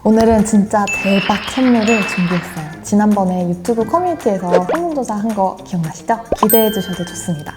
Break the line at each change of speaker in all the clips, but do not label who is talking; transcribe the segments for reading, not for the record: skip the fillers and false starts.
오늘은 진짜 대박 선물을 준비했어요. 지난번에 유튜브 커뮤니티에서 설문조사 한 거 기억나시죠? 기대해 주셔도 좋습니다.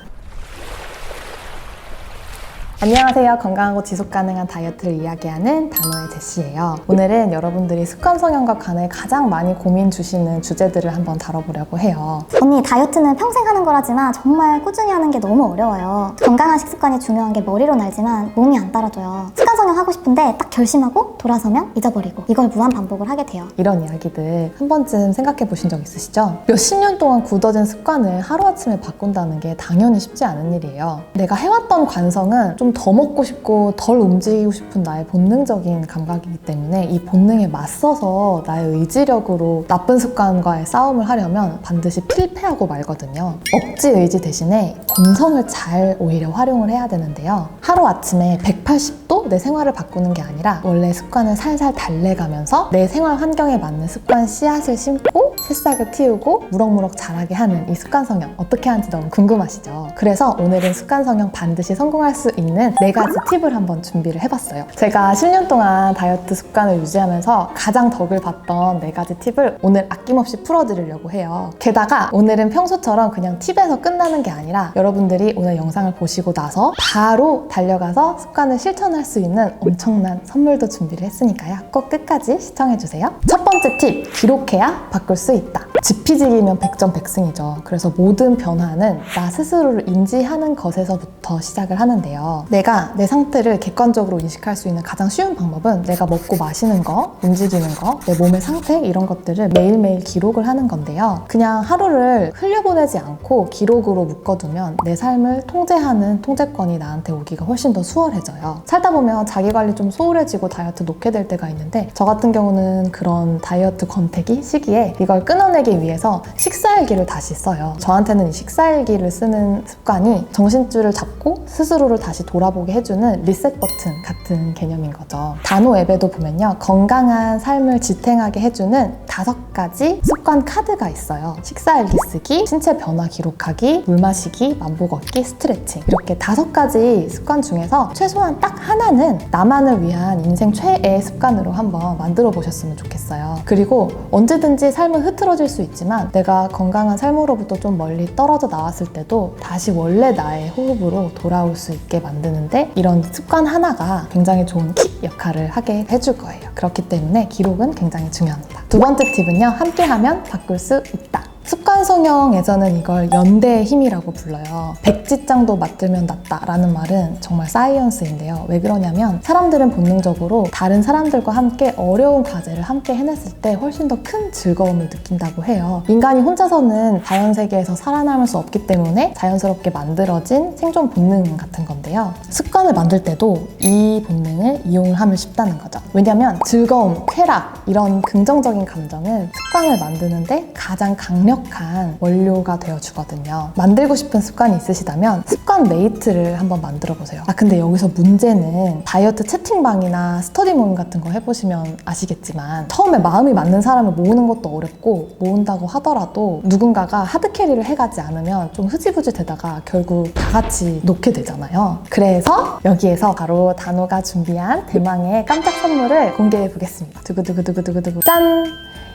안녕하세요. 건강하고 지속가능한 다이어트를 이야기하는 단호의 제시예요. 오늘은 여러분들이 습관 성형과 관해 가장 많이 고민 주시는 주제들을 한번 다뤄보려고 해요.
언니, 다이어트는 평생 하는 거라지만 정말 꾸준히 하는 게 너무 어려워요. 건강한 식습관이 중요한 게 머리로는 알지만 몸이 안 따라줘요. 습관 성형 하고 싶은데 딱 결심하고 돌아서면 잊어버리고 이걸 무한 반복을 하게 돼요.
이런 이야기들 한 번쯤 생각해 보신 적 있으시죠? 몇십 년 동안 굳어진 습관을 하루아침에 바꾼다는 게 당연히 쉽지 않은 일이에요. 내가 해왔던 관성은 좀 더 먹고 싶고 덜 움직이고 싶은 나의 본능적인 감각이기 때문에 이 본능에 맞서서 나의 의지력으로 나쁜 습관과의 싸움을 하려면 반드시 필패하고 말거든요. 억지 의지 대신에 본성을 잘 오히려 활용을 해야 되는데요. 하루아침에 180도 내 생활을 바꾸는 게 아니라 원래 습관을 살살 달래가면서 내 생활 환경에 맞는 습관 씨앗을 심고 새싹을 틔우고 무럭무럭 자라게 하는 이 습관 성형 어떻게 하는지 너무 궁금하시죠? 그래서 오늘은 습관 성형 반드시 성공할 수 있는 4가지 팁을 한번 준비를 해봤어요. 제가 10년 동안 다이어트 습관을 유지하면서 가장 덕을 봤던 4가지 팁을 오늘 아낌없이 풀어드리려고 해요. 게다가 오늘은 평소처럼 그냥 팁에서 끝나는 게 아니라 여러분들이 오늘 영상을 보시고 나서 바로 달려가서 습관을 실천할 수 있는 엄청난 선물도 준비를 했으니까요. 꼭 끝까지 시청해주세요. 첫 번째 팁, 기록해야 바꿀 수 있다. 지피지기면 백전백승이죠. 그래서 모든 변화는 나 스스로를 인지하는 것에서부터 시작을 하는데요. 내가 내 상태를 객관적으로 인식할 수 있는 가장 쉬운 방법은 내가 먹고 마시는 거, 움직이는 거, 내 몸의 상태 이런 것들을 매일매일 기록을 하는 건데요. 그냥 하루를 흘려보내지 않고 기록으로 묶어두면 내 삶을 통제하는 통제권이 나한테 오기가 훨씬 더 수월해져요. 살다 보면 자기관리 좀 소홀해지고 다이어트 놓게 될 때가 있는데 저 같은 경우는 그런 다이어트 권태기 시기에 이걸 끊어내기 위해서 식사일기를 다시 써요. 저한테는 이 식사일기를 쓰는 습관이 정신줄을 잡고 스스로를 다시 돌아보게 해주는 리셋 버튼 같은 개념인 거죠. 단호 앱에도 보면요. 건강한 삶을 지탱하게 해주는 5가지 습관 카드가 있어요. 식사일기 쓰기, 신체 변화 기록하기, 물 마시기, 만보 걷기, 스트레칭 이렇게 5가지 습관 중에서 최소한 딱 하나는 나만을 위한 인생 최애 습관으로 한번 만들어 보셨으면 좋겠어요. 그리고 언제든지 삶은 흐트러질 수 있지만 내가 건강한 삶으로부터 좀 멀리 떨어져 나왔을 때도 다시 원래 나의 호흡으로 돌아올 수 있게 만드는데 이런 습관 하나가 굉장히 좋은 킥 역할을 하게 해줄 거예요. 그렇기 때문에 기록은 굉장히 중요합니다. 두 번째 팁은요. 함께하면 바꿀 수 있다. 습관 성형에서는 이걸 연대의 힘이라고 불러요. 백지장도 맞들면 낫다라는 말은 정말 사이언스인데요. 왜 그러냐면 사람들은 본능적으로 다른 사람들과 함께 어려운 과제를 함께 해냈을 때 훨씬 더 큰 즐거움을 느낀다고 해요. 인간이 혼자서는 자연세계에서 살아남을 수 없기 때문에 자연스럽게 만들어진 생존 본능 같은 건데요. 습관을 만들 때도 이 본능을 이용을 하면 쉽다는 거죠. 왜냐면 즐거움, 쾌락 이런 긍정적인 감정은 습관을 만드는데 가장 강력한 원료가 되어주거든요. 만들고 싶은 습관이 있으시다면 습관 메이트를 한번 만들어 보세요. 근데 여기서 문제는 다이어트 채팅방이나 스터디 모임 같은 거 해보시면 아시겠지만 처음에 마음이 맞는 사람을 모으는 것도 어렵고 모은다고 하더라도 누군가가 하드캐리를 해가지 않으면 좀 흐지부지 되다가 결국 다 같이 놓게 되잖아요. 그래서 여기에서 바로 단호가 준비한 대망의 깜짝 선물을 공개해 보겠습니다. 두구두구두구두구두구 짠!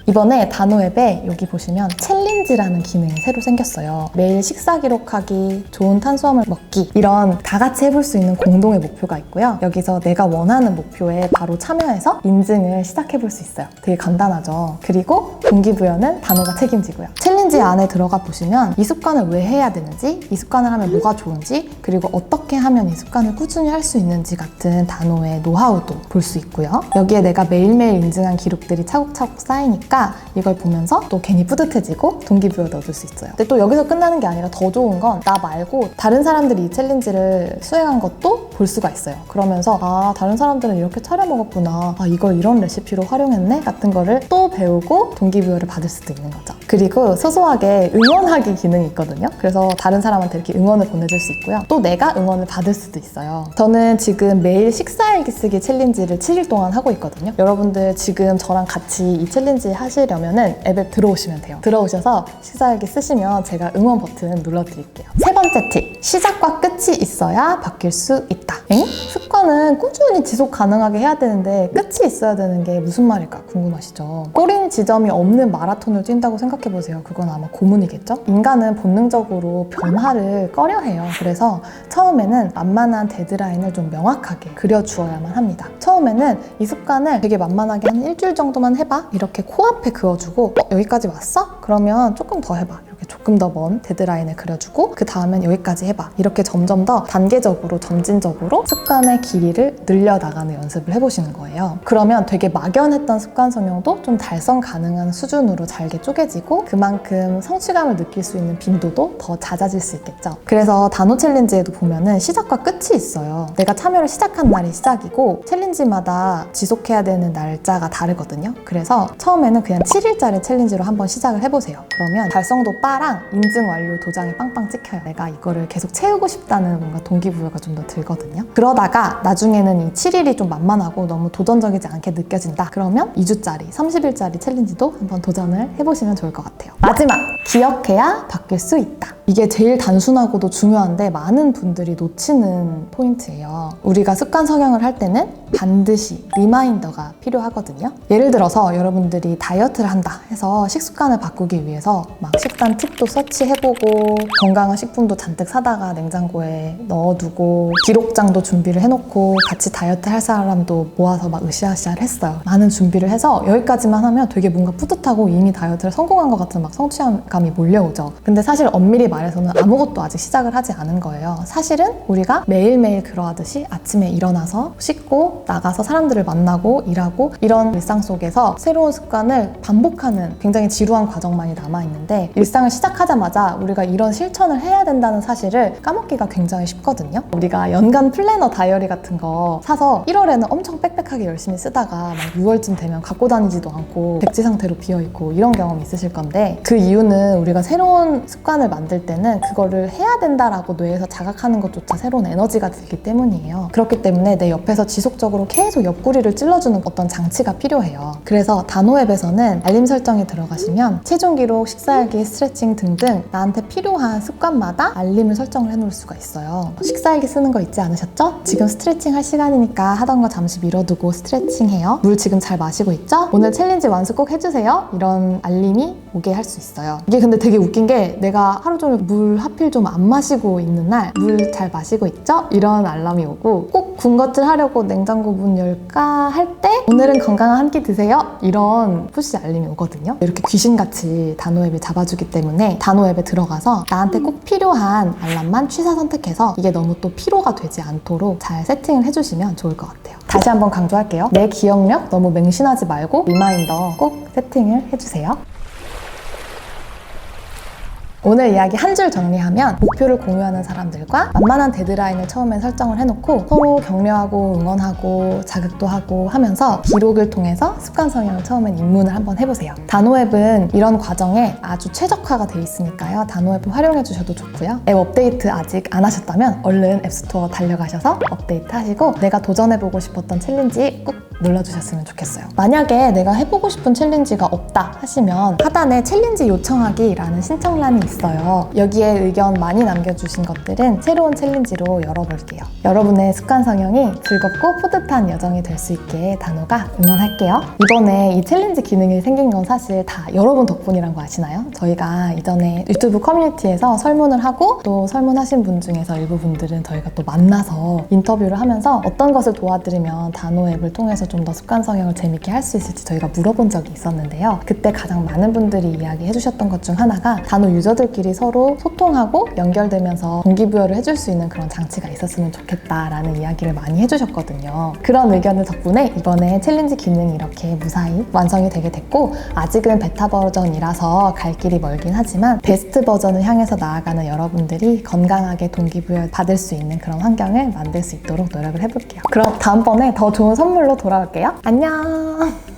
이번에 단호 앱에 여기 보시면 챌린지라는 기능이 새로 생겼어요. 매일 식사 기록하기, 좋은 탄수화물 먹기 이런 다 같이 해볼 수 있는 공동의 목표가 있고요. 여기서 내가 원하는 목표에 바로 참여해서 인증을 시작해볼 수 있어요. 되게 간단하죠. 그리고 동기부여는 단호가 책임지고요. 챌린지 안에 들어가 보시면 이 습관을 왜 해야 되는지, 이 습관을 하면 뭐가 좋은지, 그리고 어떻게 하면 이 습관을 꾸준히 할 수 있는지 같은 단호의 노하우도 볼 수 있고요. 여기에 내가 매일매일 인증한 기록들이 차곡차곡 쌓이니까 이걸 보면서 또 괜히 뿌듯해지고 동기부여도 얻을 수 있어요. 근데 또 여기서 끝나는 게 아니라 더 좋은 건 나 말고 다른 사람들이 이 챌린지를 수행한 것도 볼 수가 있어요. 그러면서 다른 사람들은 이렇게 차려 먹었구나, 이걸 이런 레시피로 활용했네 같은 거를 또 배우고 동기부여를 받을 수도 있는 거죠. 그리고 소소하게 응원하기 기능이 있거든요. 그래서 다른 사람한테 이렇게 응원을 보내줄 수 있고요. 또 내가 응원을 받을 수도 있어요. 저는 지금 매일 식사일기 쓰기 챌린지를 7일 동안 하고 있거든요. 여러분들 지금 저랑 같이 이 챌린지 하시려면은 앱에 들어오시면 돼요. 들어오셔서 식사일기 쓰시면 제가 응원 버튼 눌러드릴게요. 세 번째 팁, 시작과 끝이 있어야 바뀔 수 있다. 습관은 꾸준히 지속 가능하게 해야 되는데 끝이 있어야 되는 게 무슨 말일까 궁금하시죠? 꼬린 지점이 없는 마라톤을 뛴다고 생각해보세요. 그건 아마 고문이겠죠? 인간은 본능적으로 변화를 꺼려해요. 그래서 처음에는 만만한 데드라인을 좀 명확하게 그려주어야만 합니다. 처음에는 이 습관을 되게 만만하게 한 일주일 정도만 해봐. 이렇게 코앞에 그어주고 여기까지 왔어? 그러면 조금 더 해봐. 이렇게 조금 더 먼 데드라인을 그려주고 그 다음엔 여기까지 해봐. 이렇게 점점 더 단계적으로 점진적으로 습관의 길이를 늘려나가는 연습을 해보시는 거예요. 그러면 되게 막연했던 습관 성형도 좀 달성 가능한 수준으로 잘게 쪼개지고 그만큼 성취감을 느낄 수 있는 빈도도 더 잦아질 수 있겠죠. 그래서 단호 챌린지에도 보면은 시작과 끝이 있어요. 내가 참여를 시작한 날이 시작이고 챌린지마다 지속해야 되는 날짜가 다르거든요. 그래서 처음에는 그냥 7일짜리 챌린지로 한번 시작을 해보세요. 그러면 달성도 바랑 인증 완료 도장이 빵빵 찍혀요. 내가 이거를 계속 채우고 싶다는 뭔가 동기부여가 좀 더 들거든요. 그러다가 나중에는 이 7일이 좀 만만하고 너무 도전적이지 않게 느껴진다. 그러면 2주짜리, 30일짜리 챌린지도 한번 도전을 해보시면 좋을 것 같아요. 마지막! 기억해야 바뀔 수 있다. 이게 제일 단순하고도 중요한데 많은 분들이 놓치는 포인트예요. 우리가 습관 성형을 할 때는 반드시 리마인더가 필요하거든요. 예를 들어서 여러분들이 다이어트를 한다 해서 식습관을 바꾸기 위해서 막 식단 팁도 서치해보고 건강한 식품도 잔뜩 사다가 냉장고에 넣어두고 기록장도 준비를 해놓고 같이 다이어트 할 사람도 모아서 막 으쌰으쌰를 했어요. 많은 준비를 해서 여기까지만 하면 되게 뭔가 뿌듯하고 이미 다이어트를 성공한 것 같은 막 성취감이 몰려오죠. 근데 사실 엄밀히 말해서는 아무것도 아직 시작을 하지 않은 거예요. 사실은 우리가 매일매일 그러하듯이 아침에 일어나서 씻고 나가서 사람들을 만나고 일하고 이런 일상 속에서 새로운 습관을 반복하는 굉장히 지루한 과정만이 남아있는데 일상을 시작하자마자 우리가 이런 실천을 해야 된다는 사실을 까먹기가 굉장히 쉽거든요. 우리가 연간 플래너 다이어리 같은 거 사서 1월에는 엄청 빽빽하게 열심히 쓰다가 막 6월쯤 되면 갖고 다니지도 않고 백지 상태로 비어있고 이런 경험 있으실 건데 그 이유는 우리가 새로운 습관을 만들 때는 그거를 해야 된다라고 뇌에서 자각하는 것조차 새로운 에너지가 들기 때문이에요. 그렇기 때문에 내 옆에서 지속적으로 계속 옆구리를 찔러주는 어떤 장치가 필요해요. 그래서 단호앱에서는 알림 설정에 들어가시면 체중 기록, 식사일기, 스트레칭 등등 나한테 필요한 습관마다 알림을 설정을 해놓을 수가 있어요. 식사일기 쓰는 거 잊지 않으셨죠? 지금 스트레칭 할 시간이니까 하던 거 잠시 미뤄두고 스트레칭 해요. 물 지금 잘 마시고 있죠? 오늘 챌린지 완수 꼭 해주세요. 이런 알림이 오게 할 수 있어요. 이게 근데 되게 웃긴 게 내가 하루 종일 물 하필 좀 안 마시고 있는 날 물 잘 마시고 있죠? 이런 알람이 오고 꼭 군것질 하려고 냉장고 문 열까 할 때 오늘은 건강한 한 끼 드세요? 이런 푸시 알림이 오거든요. 이렇게 귀신같이 단호앱이 잡아주기 때문에 단호앱에 들어가서 나한테 꼭 필요한 알람만 취사 선택해서 이게 너무 또 피로가 되지 않도록 잘 세팅을 해주시면 좋을 것 같아요. 다시 한번 강조할게요. 내 기억력 너무 맹신하지 말고 리마인더 꼭 세팅을 해주세요. 오늘 이야기 한 줄 정리하면 목표를 공유하는 사람들과 만만한 데드라인을 처음에 설정을 해놓고 서로 격려하고 응원하고 자극도 하고 하면서 기록을 통해서 습관 성형을 처음엔 입문을 한번 해보세요. 단호앱은 이런 과정에 아주 최적화가 돼 있으니까요. 단호앱 활용해 주셔도 좋고요. 앱 업데이트 아직 안 하셨다면 얼른 앱스토어 달려가셔서 업데이트 하시고 내가 도전해보고 싶었던 챌린지 꾹 눌러주셨으면 좋겠어요. 만약에 내가 해보고 싶은 챌린지가 없다 하시면 하단에 챌린지 요청하기라는 신청란이 있어요. 여기에 의견 많이 남겨주신 것들은 새로운 챌린지로 열어볼게요. 여러분의 습관 성형이 즐겁고 뿌듯한 여정이 될 수 있게 단호가 응원할게요. 이번에 이 챌린지 기능이 생긴 건 사실 다 여러분 덕분이란 거 아시나요? 저희가 이전에 유튜브 커뮤니티에서 설문을 하고 또 설문하신 분 중에서 일부 분들은 저희가 또 만나서 인터뷰를 하면서 어떤 것을 도와드리면 단호 앱을 통해서 좀 더 습관 성형을 재밌게 할 수 있을지 저희가 물어본 적이 있었는데요. 그때 가장 많은 분들이 이야기해 주셨던 것 중 하나가 단호 유저들끼리 서로 소통하고 연결되면서 동기부여를 해줄 수 있는 그런 장치가 있었으면 좋겠다라는 이야기를 많이 해주셨거든요. 그런 의견을 덕분에 이번에 챌린지 기능이 이렇게 무사히 완성이 되게 됐고 아직은 베타 버전이라서 갈 길이 멀긴 하지만 베스트 버전을 향해서 나아가는 여러분들이 건강하게 동기부여 받을 수 있는 그런 환경을 만들 수 있도록 노력을 해볼게요. 그럼 다음번에 더 좋은 선물로 돌아올게요. 안녕!